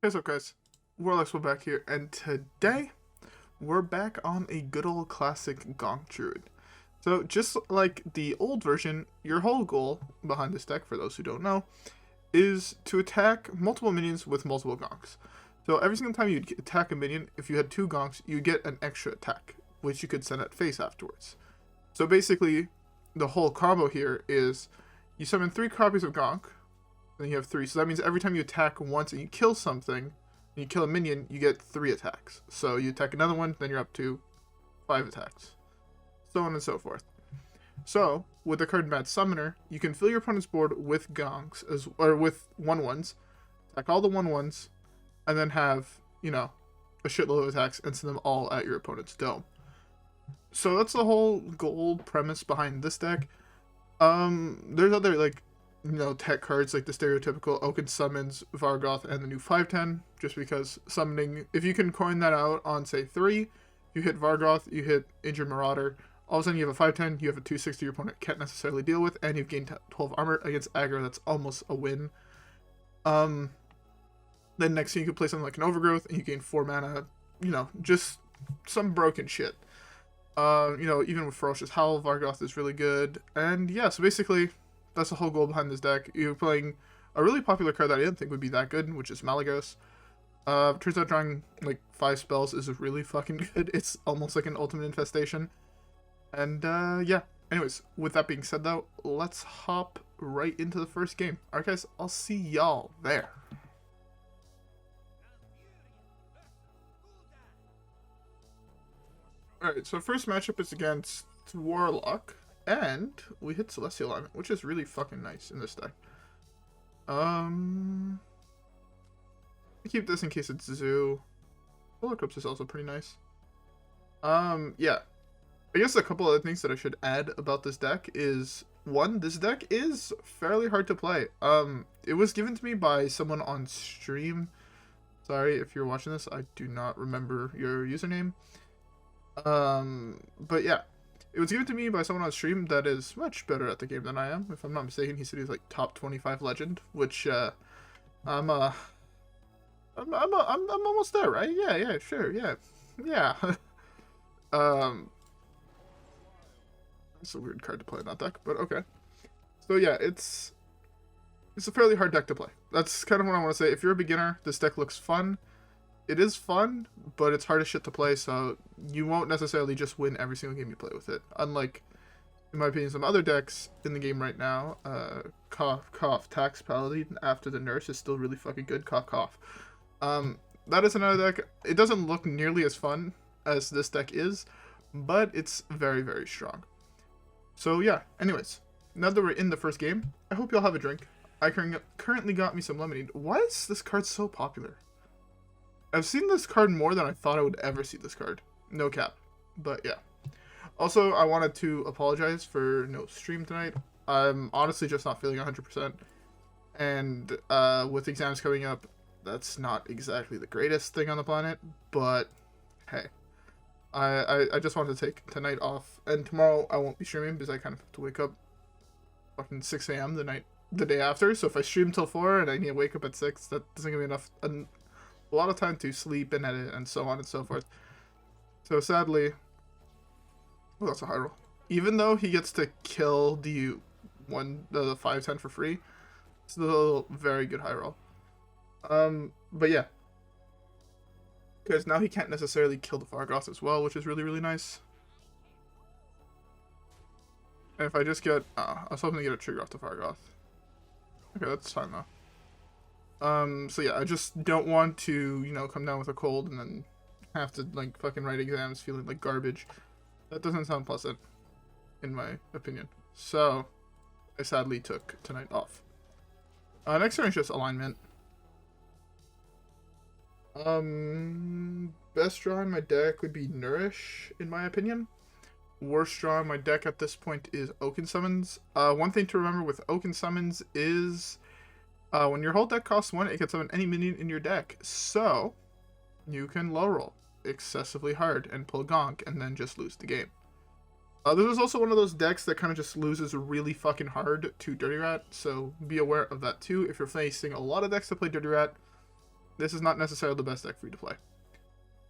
What's up, guys? WhirlXbow back here, and today we're back on a good old classic Gonk Druid. So, just like the old version, your whole goal behind this deck, for those who don't know, is to attack multiple minions with multiple Gonks. So, every single time you attack a minion, if you had 2 Gonks, you get an extra attack, which you could send at face afterwards. So, basically, the whole combo here is you summon 3 copies of Gonk. Then you have 3. So that means every time you attack once and you kill something, and you kill a minion, you get 3 attacks. So you attack another one, then you're up to 5 attacks. So on and so forth. So, with the card Mad Summoner, you can fill your opponent's board with Gonks, or with 1/1s, attack all the 1/1s, and then have, a shitload of attacks and send them all at your opponent's dome. So that's the whole goal premise behind this deck. There's other, tech cards like the stereotypical Oaken Summons, Vargoth, and the new 5/10, just because summoning, if you can coin that out on, say, 3, you hit Vargoth, you hit Injured Marauder, all of a sudden you have a 5/10, you have a 260 your opponent can't necessarily deal with, and you've gained 12 armor against aggro. That's almost a win. Then next thing you could play something like an Overgrowth, and you gain 4 mana, just some broken shit. Even with Ferocious Howl, Vargoth is really good, and yeah, so basically, that's the whole goal behind this deck. You're playing a really popular card that I didn't think would be that good, which is Malygos. Turns out drawing, 5 spells is really fucking good. It's almost like an ultimate infestation. And, yeah. Anyways, with that being said, though, let's hop right into the first game. Alright, guys, I'll see y'all there. Alright, so first matchup is against Warlock. And we hit Celestial Alignment, which is really fucking nice in this deck. I keep this in case it's Zoo. Eclipse is also pretty nice. Yeah. I guess a couple other things that I should add about this deck is, 1, this deck is fairly hard to play. It was given to me by someone on stream. Sorry if you're watching this, I do not remember your username. But yeah. It was given to me by someone on stream that is much better at the game than I am. If I'm not mistaken, he said he was top 25 legend, which I'm almost there, right? Yeah, sure, yeah. It's a weird card to play in that deck, but okay. So yeah, it's a fairly hard deck to play. That's kind of what I want to say. If you're a beginner, this deck looks fun. It is fun, but it's hard as shit to play, so you won't necessarily just win every single game you play with it. Unlike, in my opinion, some other decks in the game right now, cough, Tax Paladin after the Nurse is still really fucking good, cough. That is another deck. It doesn't look nearly as fun as this deck is, but it's very, very strong. So yeah, anyways, now that we're in the first game, I hope y'all have a drink. I currently got me some lemonade. Why is this card so popular? I've seen this card more than I thought I would ever see this card. No cap. But yeah. Also, I wanted to apologize for no stream tonight. I'm honestly just not feeling 100%. And with exams coming up, that's not exactly the greatest thing on the planet. But hey. I just wanted to take tonight off. And tomorrow I won't be streaming because I kind of have to wake up fucking 6 a.m. the day after. So if I stream till 4 and I need to wake up at 6, that doesn't give me enough... a lot of time to sleep and edit and so on and so forth. So sadly, oh, that's a high roll. Even though he gets to kill the 5/10 for free, it's still a very good high roll. But yeah, because now he can't necessarily kill the Vargoth as well, which is really, really nice. And if I just get, I was hoping to get a trigger off the Vargoth. Okay, that's fine though. So yeah, I just don't want to, come down with a cold and then have to, fucking write exams feeling like garbage. That doesn't sound pleasant, in my opinion. So, I sadly took tonight off. Next turn is just alignment. Best draw in my deck would be Nourish, in my opinion. Worst draw in my deck at this point is Oaken Summons. One thing to remember with Oaken Summons is... when your whole deck costs 1, it can summon any minion in your deck. So, you can low roll excessively hard and pull Gonk and then just lose the game. This is also one of those decks that kind of just loses really fucking hard to Dirty Rat, so be aware of that too. If you're facing a lot of decks that play Dirty Rat, this is not necessarily the best deck for you to play.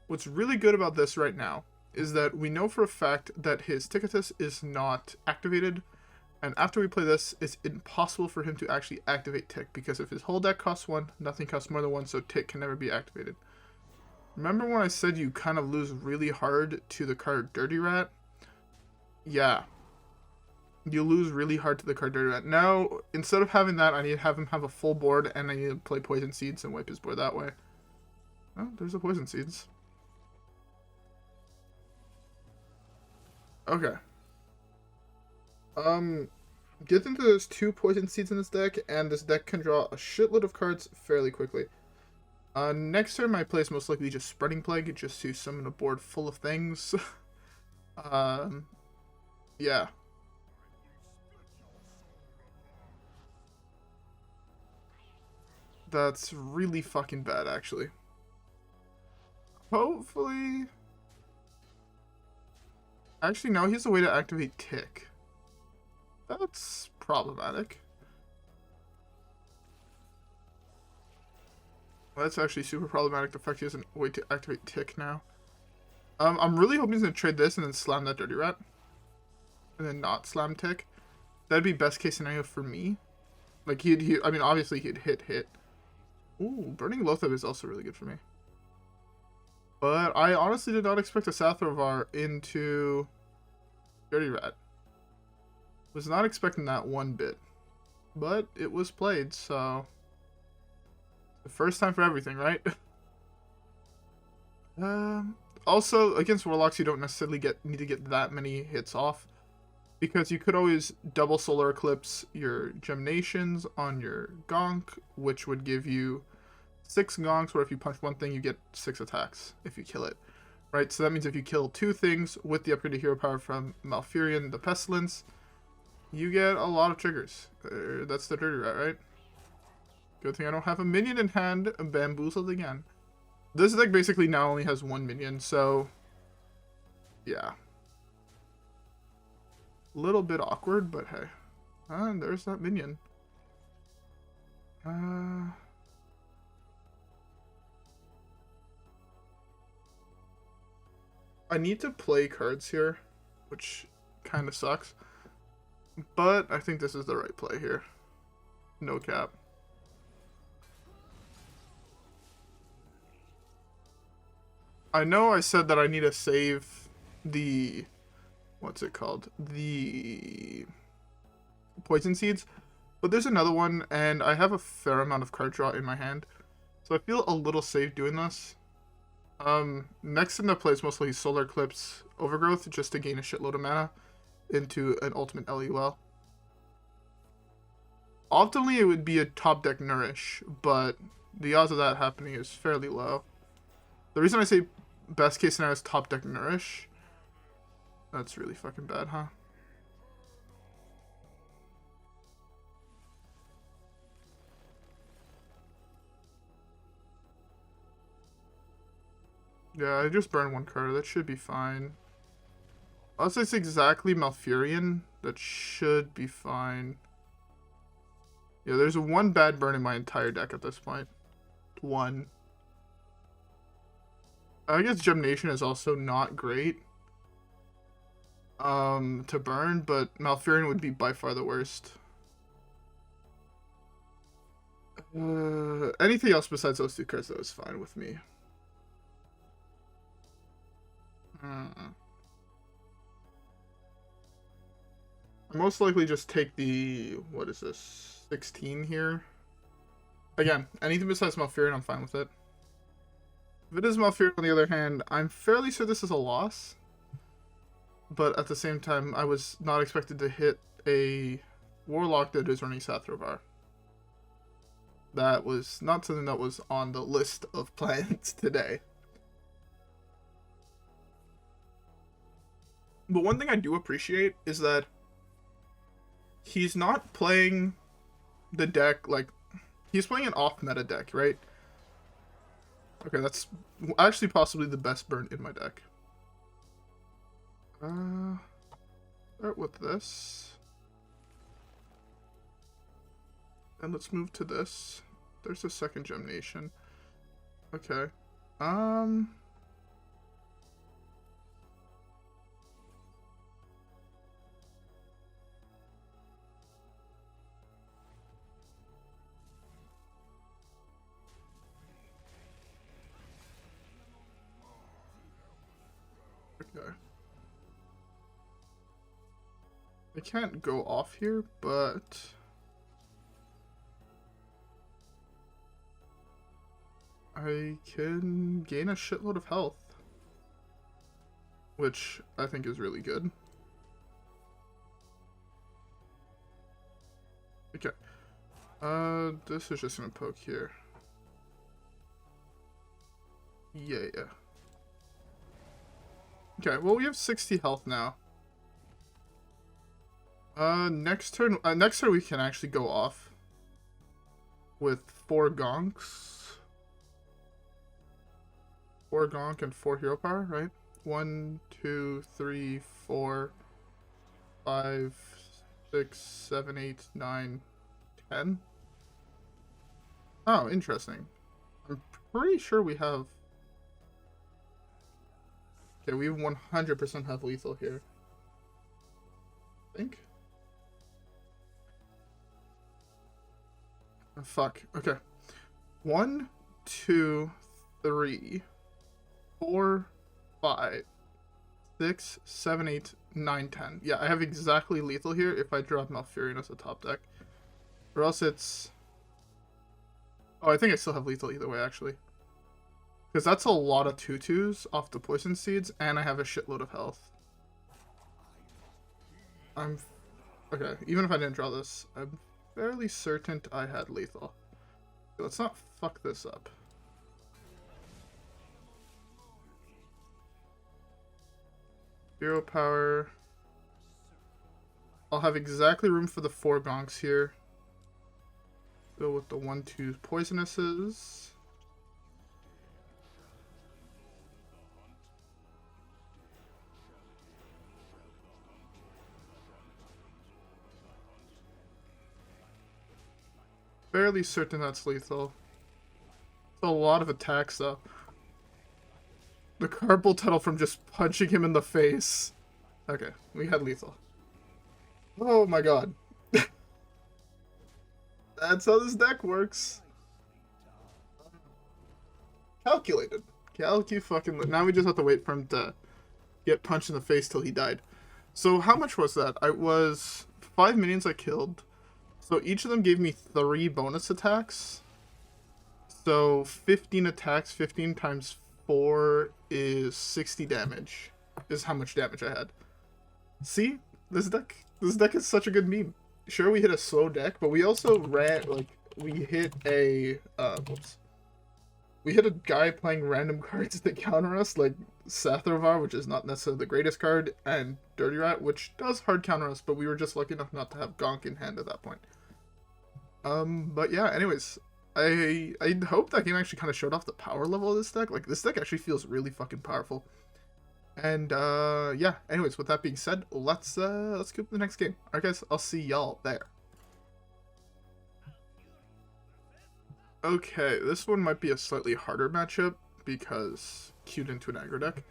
What's really good about this right now is that we know for a fact that his Ticketus is not activated, and after we play this, it's impossible for him to actually activate Tick, because if his whole deck costs 1, nothing costs more than 1, so Tick can never be activated. Remember when I said you kind of lose really hard to the card Dirty Rat? Yeah. You lose really hard to the card Dirty Rat. Now, instead of having that, I need to have him have a full board, and I need to play Poison Seeds and wipe his board that way. Oh, there's the Poison Seeds. Okay. Good thing that there's 2 Poison Seeds in this deck, and this deck can draw a shitload of cards fairly quickly. Next turn, my play is most likely just Spreading Plague, just to summon a board full of things. Yeah. That's really fucking bad, actually. Hopefully... Actually, no, he has a way to activate Tick. That's problematic. That's actually super problematic, the fact he has a way to activate Tick now. I'm really hoping he's going to trade this and then slam that Dirty Rat. And then not slam Tick. That'd be best case scenario for me. Like, I mean, obviously he'd hit. Ooh, Burning Loatheb is also really good for me. But I honestly did not expect a Sathrovar into Dirty Rat. Was not expecting that one bit. But it was played, so... The first time for everything, right? Also, against Warlocks, you don't necessarily need to get that many hits off. Because you could always double Solar Eclipse your Germinations on your Gonk, which would give you 6 Gonks, where if you punch one thing, you get 6 attacks if you kill it. Right, so that means if you kill 2 things with the upgraded hero power from Malfurion the Pestilent, you get a lot of triggers. That's the Dirty Rat, right? Good thing I don't have a minion in hand. Bamboozled again. This deck basically now only has 1 minion, so... Yeah. Little bit awkward, but hey. And there's that minion. I need to play cards here, which kind of sucks. But I think this is the right play here. No cap. I know I said that I need to save the... What's it called? The Poison Seeds. But there's another one, and I have a fair amount of card draw in my hand. So I feel a little safe doing this. Next in the play is mostly Solar Eclipse Overgrowth, just to gain a shitload of mana into an ultimate LUL. Optimally, it would be a top deck Nourish, but the odds of that happening is fairly low. The reason I say best case scenario is top deck Nourish... That's really fucking bad, huh? Yeah, I just burned 1 card. That should be fine. Unless it's exactly Malfurion, that should be fine. Yeah, there's 1 bad burn in my entire deck at this point. 1. I guess Germination is also not great. To burn, but Malfurion would be by far the worst. Anything else besides those 2 cards, though, is fine with me. I most likely just take the, what is this, 16 here. Again, anything besides Malfurion, I'm fine with it. If it is Malfurion, on the other hand, I'm fairly sure this is a loss. But at the same time, I was not expected to hit a Warlock that is running Sathrovar. That was not something that was on the list of plans today. But one thing I do appreciate is that he's not playing the deck like... He's playing an off-meta deck, right? Okay, that's actually possibly the best burn in my deck. Start with this. And let's move to this. There's a second Germination. Okay. Okay. I can't go off here, but I can gain a shitload of health, which I think is really good. Okay. This is just gonna poke here. Yeah. Okay, well, we have 60 health now. Next turn we can actually go off with 4 Gonks. 4 Gonk and 4 hero power, right? 1, 2, 3, 4, 5, 6, 7, 8, 9, 10. Oh, interesting. I'm pretty sure we have... Okay, we 100% have lethal here. I think. Oh, fuck. Okay. 1, 2, 3, 4, 5, 6, 7, 8, 9, 10. Yeah, I have exactly lethal here if I drop Malfurion as a top deck. Or else it's... Oh, I think I still have lethal either way, actually. Because that's a lot of 2/2s off the poison seeds, and I have a shitload of health. Okay, even if I didn't draw this, I'm fairly certain I had lethal. Let's not fuck this up. Hero power. I'll have exactly room for the 4 Gonks here. Go with the 1/2 poisonouses. Fairly certain that's lethal. It's a lot of attacks though. The carpal tunnel from just punching him in the face. Okay, we had lethal. Oh my god. That's how this deck works. Calculated. Fucking... Now we just have to wait for him to get punched in the face till he died. So how much was that? I was 5 minions I killed. So each of them gave me 3 bonus attacks. So 15 attacks, 15 times 4 is 60 damage. Is how much damage I had. See? This deck is such a good meme. Sure, we hit a slow deck, but we also we hit a, we hit a guy playing random cards that counter us, like Sathrovar, which is not necessarily the greatest card, and Dirty Rat, which does hard counter us, but we were just lucky enough not to have Gonk in hand at that point. But yeah, anyways, I hope that game actually kind of showed off the power level of this deck. Like, this deck actually feels really fucking powerful. And, yeah, anyways, with that being said, let's go to the next game. Alright, guys, I'll see y'all there. Okay, this one might be a slightly harder matchup, because queued into an aggro deck.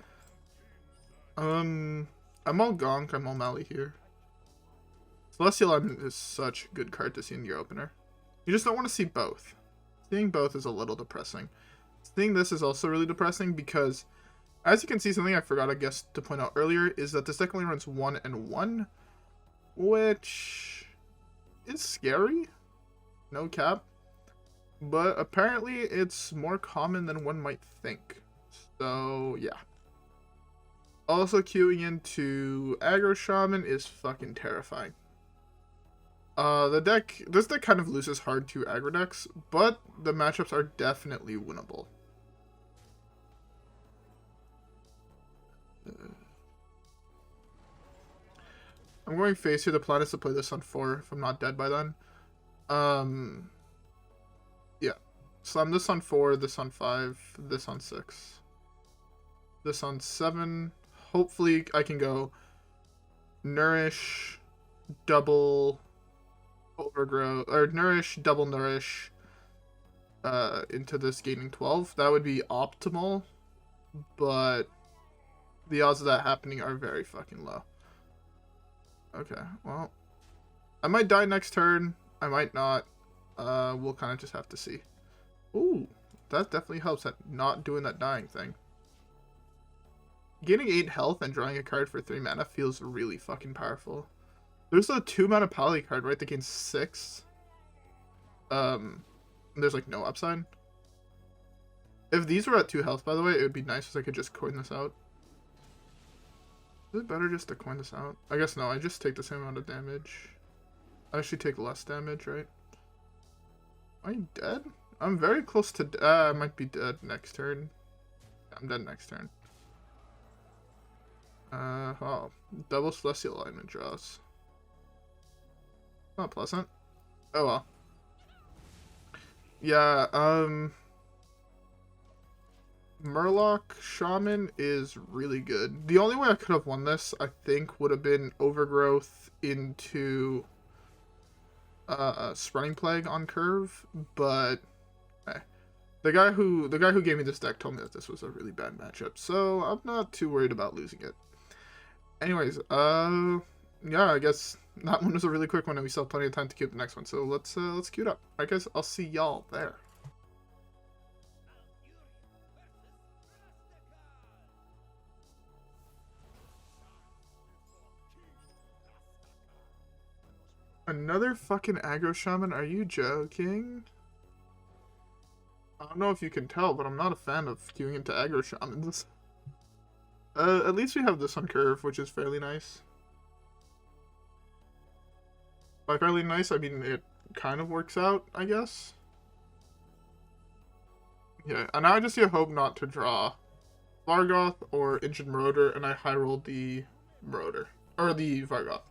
I'm all Gonk, I'm all Mally here. Celestial Element is such a good card to see in your opener. You just don't want to see both. Seeing both is a little depressing. Seeing this is also really depressing because, as you can see, something I forgot, I guess, to point out earlier is that this deck only runs 1 and 1, which is scary. No cap. But apparently it's more common than one might think. So, yeah. Also, queuing into aggro Shaman is fucking terrifying. This deck kind of loses hard to aggro decks, but the matchups are definitely winnable. I'm going face here. The plan is to play this on 4 if I'm not dead by then. Yeah. Slam this on 4, this on 5, this on 6. This on 7. Hopefully I can go Nourish, double Overgrowth, or Nourish, double Nourish, into this gaining 12. That would be optimal, but the odds of that happening are very fucking low. Okay, well, I might die next turn. I might not. We'll kind of just have to see. Ooh, that definitely helps at not doing that dying thing. Gaining 8 health and drawing a card for 3 mana feels really fucking powerful. There's a 2 mana Pally card, right, that gains 6. There's like no upside. If these were at 2 health, by the way, it would be nice if I could just coin this out. Is it better just to coin this out? I guess no, I just take the same amount of damage. I actually take less damage, right? Am I dead? I'm very close to... I might be dead next turn. I'm dead next turn. Oh. Double Celestial Alignment draws. Not pleasant. Oh well. Yeah, Murloc Shaman is really good. The only way I could have won this, I think, would have been Overgrowth into Spreading Plague on curve, but hey. The guy who gave me this deck told me that this was a really bad matchup, so I'm not too worried about losing it. Anyways, yeah, I guess that one was a really quick one, and we still have plenty of time to queue up the next one, so let's queue it up. Alright guys, I'll see y'all there. Another fucking aggro shaman? Are you joking? I don't know if you can tell, but I'm not a fan of queuing into aggro shamans. At least we have this on curve, which is fairly nice. By fairly nice, I mean it kind of works out, I guess. Yeah, and now I just hope not to draw Vargoth or Injured Marauder, and I high rolled the Marauder. Or the Vargoth.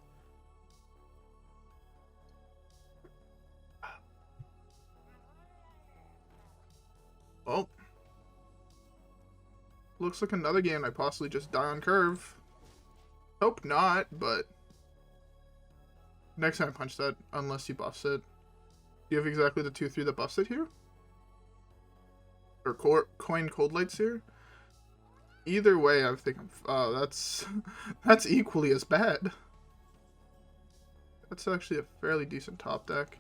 Well, looks like another game I possibly just die on curve. Hope not, but next time I punch that, unless he buffs it. Do you have exactly the 2/3 that buffs it here? Or coin Cold Lights here? Either way, I think oh, that's equally as bad. That's actually a fairly decent top deck.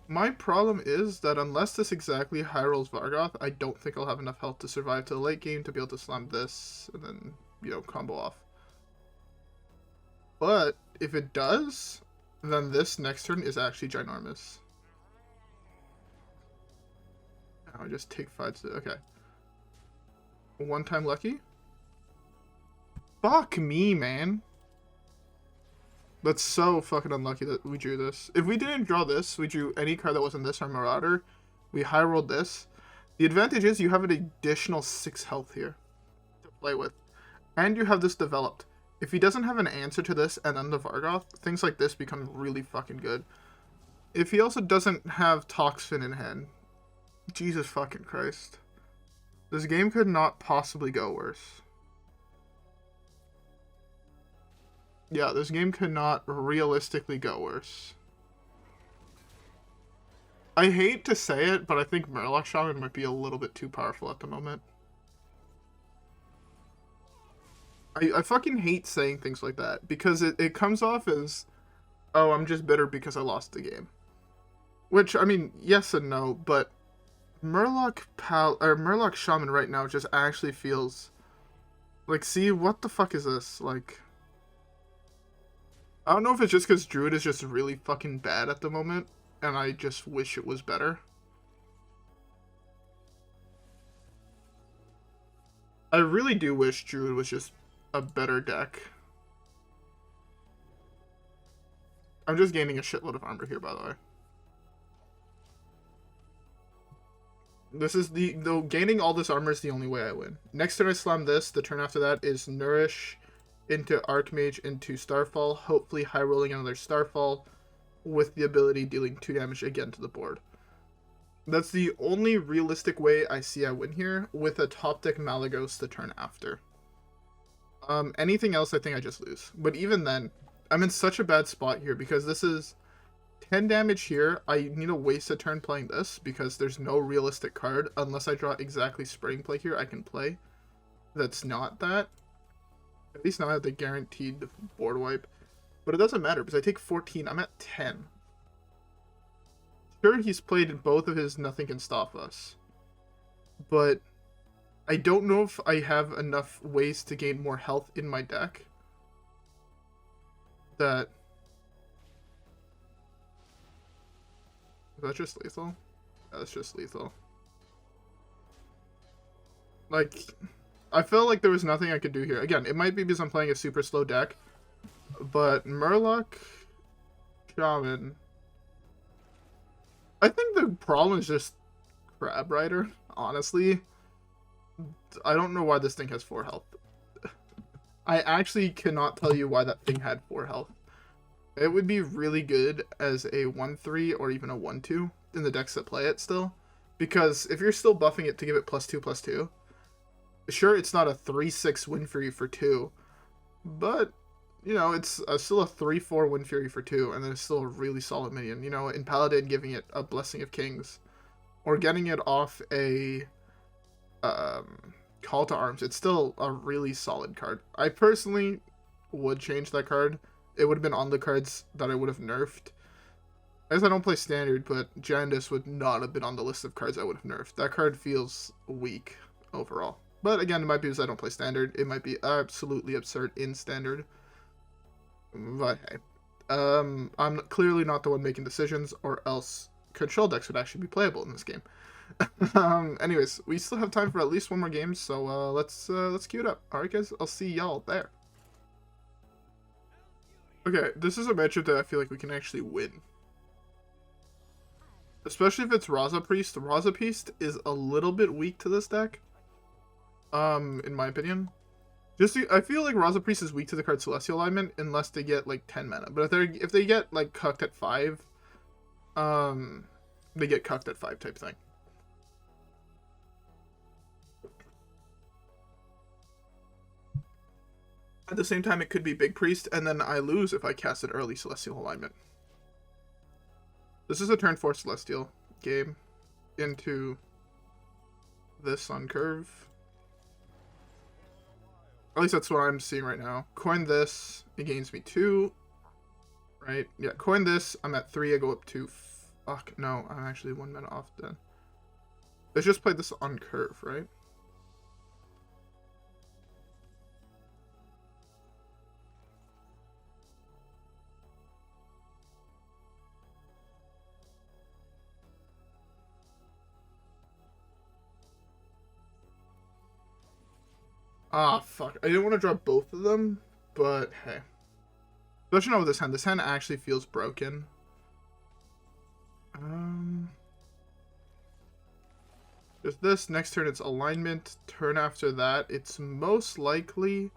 My problem is that unless this exactly high rolls Vargoth, I don't think I'll have enough health to survive to the late game to be able to slam this and then, you know, combo off. But if it does, then this next turn is actually ginormous. I just take 5 to... okay. One time lucky? Fuck me, man. That's so fucking unlucky that we drew this. If we didn't draw this, we drew any card that wasn't this or Marauder. We high rolled this. The advantage is you have an additional 6 health here to play with. And you have this developed. If he doesn't have an answer to this and then the Vargoth, things like this become really fucking good. If he also doesn't have Toxin in hand, Jesus fucking Christ. This game could not possibly go worse. Yeah, this game could not realistically go worse. I hate to say it, but I think Murloc Shaman might be a little bit too powerful at the moment. I fucking hate saying things like that, because it comes off as, oh, I'm just bitter because I lost the game. Which, I mean, yes and no, but Murloc Shaman right now just actually feels like, see, what the fuck is this? Like, I don't know if it's just because Druid is just really fucking bad at the moment, and I just wish it was better. I really do wish Druid was just a better deck. I'm just gaining a shitload of armor here, by the way. This is though gaining all this armor is the only way I win. Next turn I slam this, the turn after that is Nourish into Archmage into Starfall, hopefully high rolling another Starfall with the ability dealing 2 damage again to the board. That's the only realistic way I see I win here, with a top deck Malygos the turn after. Anything else I think I just lose. But even then, I'm in such a bad spot here because this is 10 damage here. I need to waste a turn playing this because there's no realistic card unless I draw exactly Spring Play here I can play. That's not that. At least now I have the guaranteed board wipe. But it doesn't matter because I take 14. I'm at 10. Sure, he's played in both of his Nothing Can Stop Us. But I don't know if I have enough ways to gain more health in my deck that... Is that just lethal? Yeah, that's just lethal. Like, I felt like there was nothing I could do here. Again, it might be because I'm playing a super slow deck, but Murloc, Shaman... I think the problem is just Crab Rider, honestly. I don't know why this thing has 4 health. I actually cannot tell you why that thing had 4 health. It would be really good as a 1-3 or even a 1-2 in the decks that play it still. Because if you're still buffing it to give it +2/+2, sure, it's not a 3/6 Wind Fury for 2, but, you know, it's still a 3/4 Wind Fury for 2, and then it's still a really solid minion. You know, in Paladin, giving it a Blessing of Kings, or getting it off a Call to Arms, it's still a really solid card. I personally would change that card. It would have been on the cards that I would have nerfed. I guess I don't play Standard, but Jandis would not have been on the list of cards I would have nerfed. That card feels weak overall. But again, it might be because I don't play Standard. It might be absolutely absurd in Standard. But hey. I'm clearly not the one making decisions, or else control decks would actually be playable in this game. Anyways, we still have time for at least one more game, so let's queue it up. Alright guys, I'll see y'all there. Okay, this is a matchup that I feel like we can actually win. Especially if it's Raza Priest. Raza Priest is a little bit weak to this deck. In my opinion. I feel like Raza Priest is weak to the card Celestial Alignment unless they get like 10 mana. But if they get like cucked at 5, they get cucked at 5 type thing. At the same time, it could be Big Priest, and then I lose if I cast an early Celestial Alignment. This is a turn 4 Celestial game into this on curve. At least that's what I'm seeing right now. Coin this, it gains me 2. Right? Yeah, coin this, I'm at 3, I go up to... Fuck, no, I'm actually 1 mana off then. Let's just play this on curve, right? Ah, fuck. I didn't want to draw both of them, but hey. Especially not with this hand. This hand actually feels broken. Just this. Next turn, it's alignment. Turn after that, it's most likely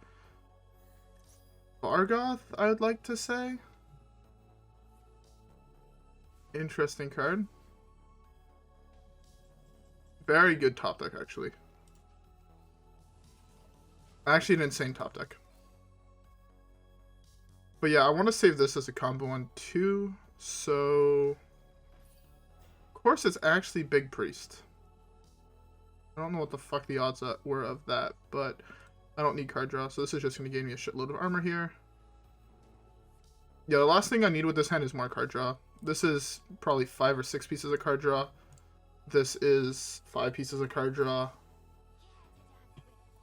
Vargoth, I would like to say. Interesting card. Very good top deck, actually. Actually, an insane top deck. But yeah, I want to save this as a combo on 2. So, of course, it's actually Big Priest. I don't know what the fuck the odds were of that, but I don't need card draw, so this is just going to give me a shitload of armor here. Yeah, the last thing I need with this hand is more card draw. This is probably 5 or 6 pieces of card draw. This is 5 pieces of card draw.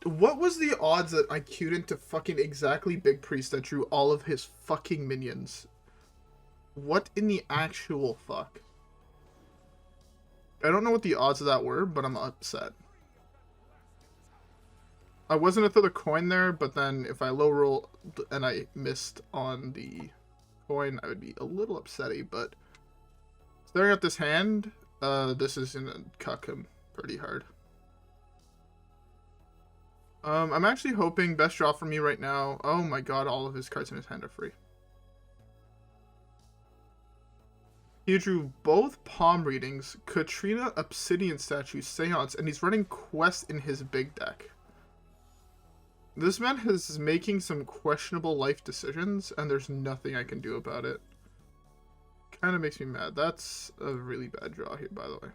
What was the odds that I queued into fucking exactly Big Priest that drew all of his fucking minions? What in the actual fuck? I don't know what the odds of that were, but I'm upset. I wasn't to throw the coin there, but then if I low roll and I missed on the coin, I would be a little upsetty, but staring at this hand, this is gonna cuck him pretty hard. I'm actually hoping best draw for me right now. Oh my god, all of his cards in his hand are free. He drew both palm readings, Katrina, Obsidian Statue, Seance, and he's running Quest in his big deck. This man is making some questionable life decisions, and there's nothing I can do about it. kind of makes me mad. That's a really bad draw here, by the way.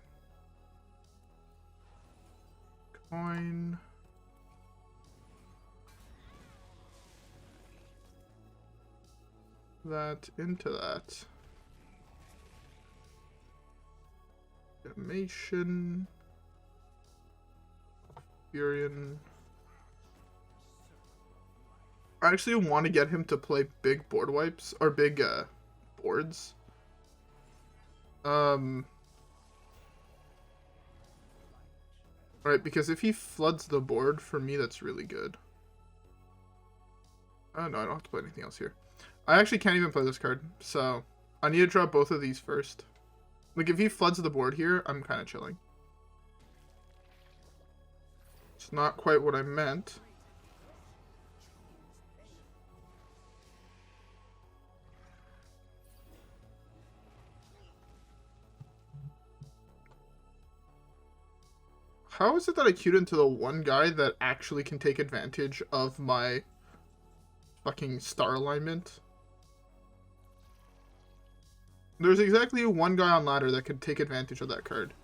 Coin. That into that. Germination. Furion. I actually want to get him to play big board wipes or big boards. Right, because if he floods the board, for me that's really good. Oh no, I don't have to play anything else here. I actually can't even play this card, so I need to draw both of these first. Like, if he floods the board here, I'm kind of chilling. It's not quite what I meant. How is it that I queued into the one guy that actually can take advantage of my fucking star alignment? There's exactly one guy on ladder that could take advantage of that card.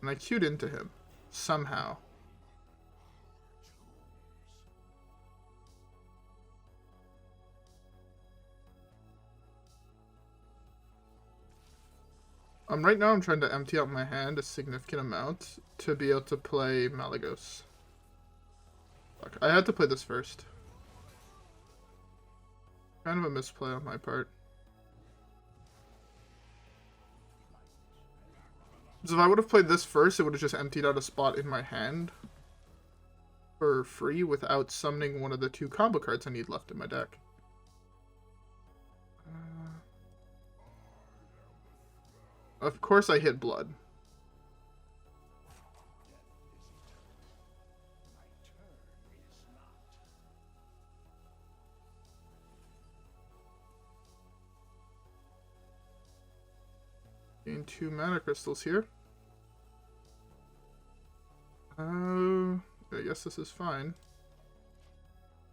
And I queued into him. Somehow. Right now I'm trying to empty out my hand a significant amount to be able to play Malygos. Fuck, I had to play this first. Kind of a misplay on my part. So if I would have played this first, it would have just emptied out a spot in my hand for free without summoning one of the 2 combo cards I need left in my deck. Of course I hit blood. Gain 2 mana crystals here. I guess this is fine.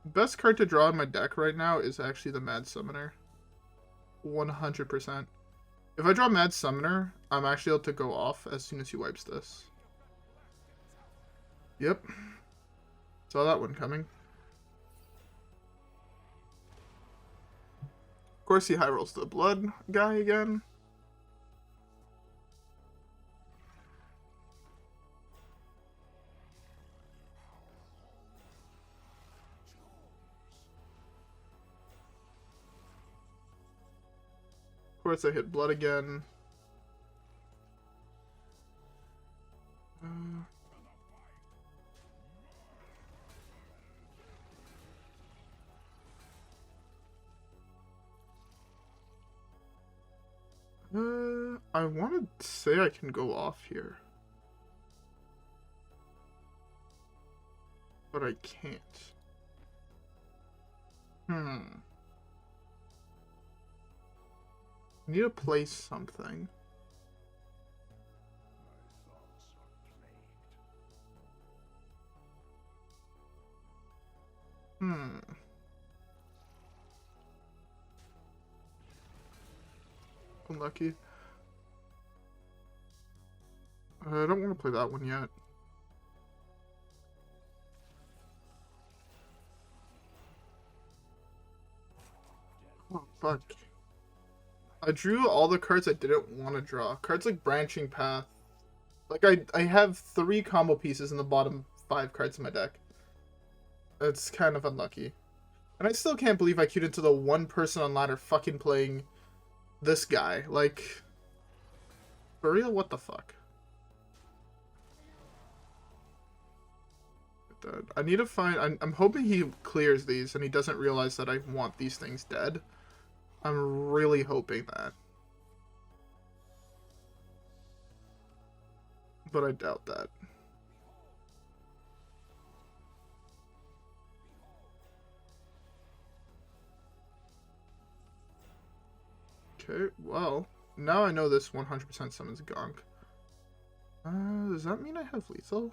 Best card to draw in my deck right now is actually the Mad Summoner. 100%. If I draw Mad Summoner, I'm actually able to go off as soon as he wipes this. Yep. Saw that one coming. Of course he high rolls the blood guy again. Of course I hit blood again. I want to say I can go off here. But I can't. I need to play something. Unlucky. I don't want to play that one yet. Oh, fuck. I drew all the cards I didn't want to draw. Cards like Branching Path. Like, I have 3 combo pieces in the bottom 5 cards in my deck. It's kind of unlucky. And I still can't believe I queued into the one person on ladder fucking playing this guy. Like, for real? What the fuck? I need to find... I'm hoping he clears these and he doesn't realize that I want these things dead. I'm really hoping that. But I doubt that. Okay, well, now I know this 100% summons Gonk. Does that mean I have lethal?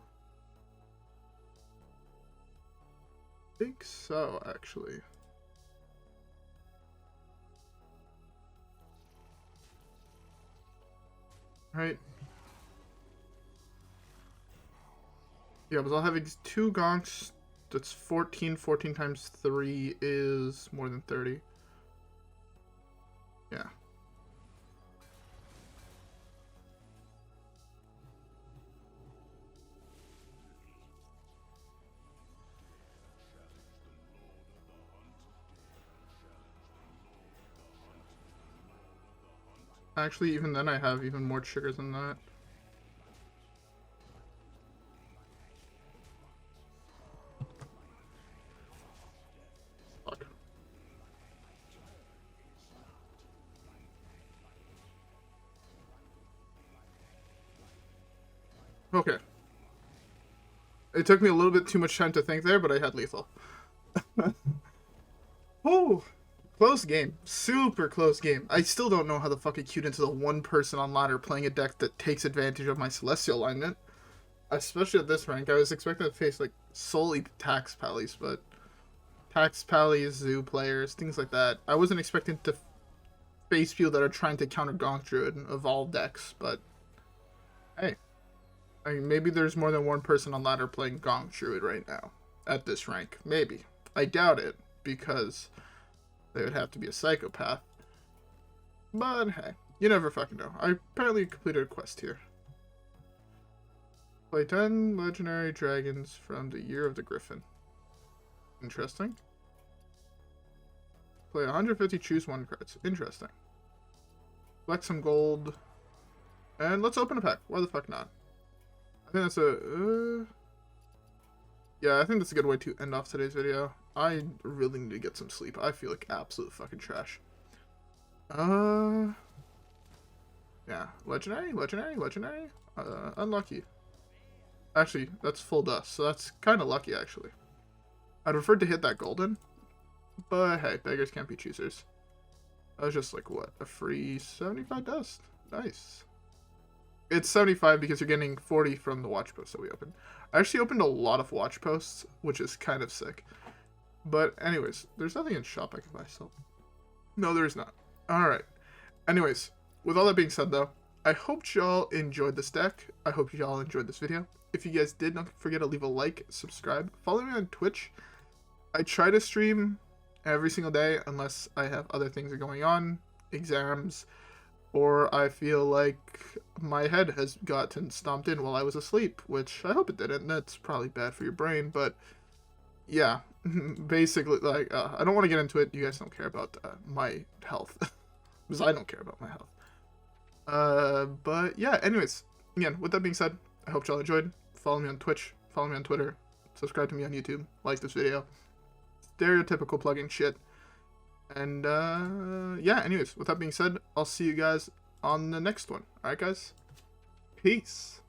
I think so, actually. Right. Yeah, but I'll have 2 gonks. That's 14. 14 times 3 is more than 30. Yeah. Actually, even then I have even more triggers than that. Fuck. Okay. It took me a little bit too much time to think there, but I had lethal. Oh! Close game. Super close game. I still don't know how the fuck I queued into the one person on ladder playing a deck that takes advantage of my Celestial alignment. Especially at this rank. I was expecting to face, like, solely Tax Pallies, but... Tax Pallies, Zoo players, things like that. I wasn't expecting to face people that are trying to counter Gonk Druid and evolve decks, but... Hey. I mean, maybe there's more than one person on ladder playing Gonk Druid right now. At this rank. Maybe. I doubt it, because... they would have to be a psychopath. But hey, you never fucking know. I apparently completed a quest here. Play 10 legendary dragons from the Year of the Gryphon. Interesting. Play 150 choose 1 cards. Interesting. Collect some gold. And let's open a pack. Why the fuck not? I think that's a... yeah, I think that's a good way to end off today's video. I really need to get some sleep. I feel like absolute fucking trash. Yeah. Legendary? Unlucky. Actually, that's full dust, so that's kind of lucky, actually. I'd prefer to hit that golden. But hey, beggars can't be choosers. That was just like, what? A free 75 dust. Nice. It's 75 because you're getting 40 from the watch post that we opened. I actually opened a lot of watch posts, which is kind of sick. But anyways, there's nothing in shop I can buy still. No, there's not. Alright. Anyways, with all that being said though, I hope y'all enjoyed this deck. I hope y'all enjoyed this video. If you guys did, don't forget to leave a like, subscribe, follow me on Twitch. I try to stream every single day unless I have other things going on, exams, or I feel like my head has gotten stomped in while I was asleep, which I hope it didn't. That's probably bad for your brain, but yeah, basically, like, I don't want to get into it. You guys don't care about my health, because I don't care about my health. But yeah, anyways, again, with that being said, I hope y'all enjoyed. Follow me on Twitch, follow me on Twitter, subscribe to me on YouTube, like this video. Stereotypical plugging shit. And, yeah, anyways, with that being said, I'll see you guys on the next one. Alright, guys? Peace.